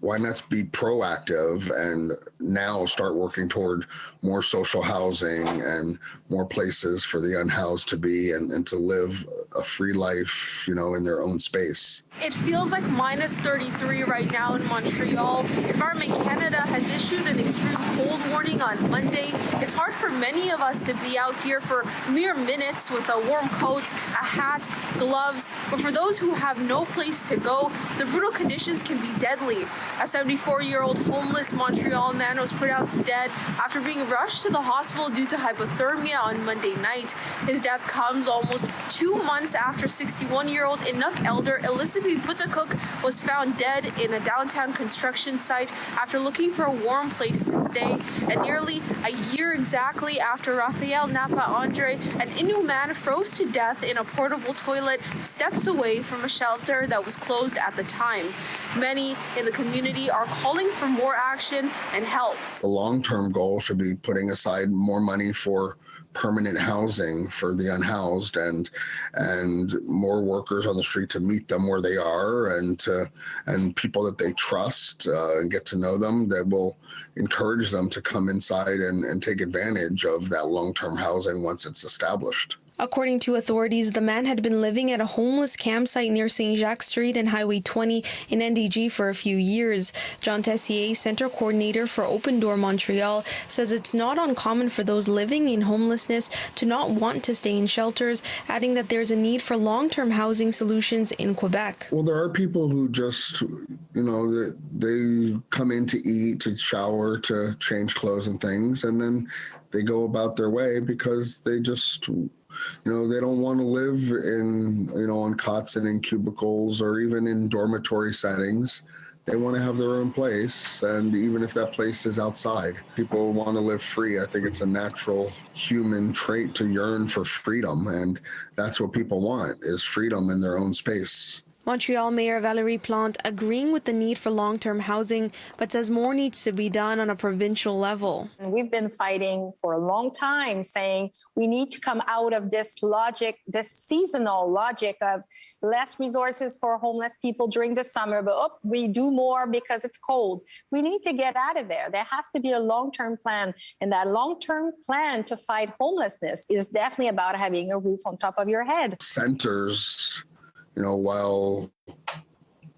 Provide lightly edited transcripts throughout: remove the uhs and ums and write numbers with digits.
why not be proactive and now start working toward more social housing and more places for the unhoused to be and to live a free life, in their own space. It feels like minus 33 right now in Montreal. Environment Canada has issued an extreme cold warning on Monday. It's hard for many of us to be out here for mere minutes with a warm coat, a hat, gloves. But for those who have no place to go, the brutal conditions can be deadly. A 74-year-old homeless Montreal man was pronounced dead after being rushed to the hospital due to hypothermia on Monday night. His death comes almost 2 months after 61-year-old Inuk elder Elizabeth Butacook was found dead in a downtown construction site after looking for a warm place to stay. And nearly a year exactly after Raphael Napa Andre, an Innu man froze to death in a portable toilet steps away from a shelter that was closed at the time. Many in the community are calling for more action and help. The long-term goal should be putting aside more money for permanent housing for the unhoused and more workers on the street to meet them where they are and people that they trust and get to know them that will encourage them to come inside and take advantage of that long-term housing once it's established. According to authorities, the man had been living at a homeless campsite near St. Jacques Street and Highway 20 in NDG for a few years. John Tessier, Center Coordinator for Open Door Montreal, says it's not uncommon for those living in homelessness to not want to stay in shelters, adding that there's a need for long-term housing solutions in Quebec. Well, there are people who just, they come in to eat, to shower, to change clothes and things, and then they go about their way because they just... they don't want to live in, on cots and in cubicles or even in dormitory settings. They want to have their own place. And even if that place is outside, people want to live free. I think it's a natural human trait to yearn for freedom. And that's what people want, is freedom in their own space. Montreal Mayor Valérie Plante agreeing with the need for long-term housing, but says more needs to be done on a provincial level. We've been fighting for a long time, saying we need to come out of this logic, this seasonal logic of less resources for homeless people during the summer, but we do more because it's cold. We need to get out of there. There has to be a long-term plan, and that long-term plan to fight homelessness is definitely about having a roof on top of your head. Centers, while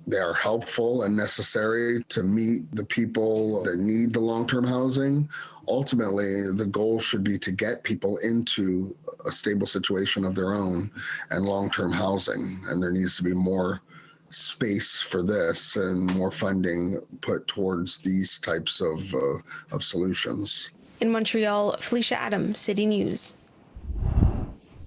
they are helpful and necessary to meet the people that need the long-term housing, ultimately the goal should be to get people into a stable situation of their own and long-term housing. And there needs to be more space for this and more funding put towards these types of solutions. In Montreal, Felisha Adam, City News.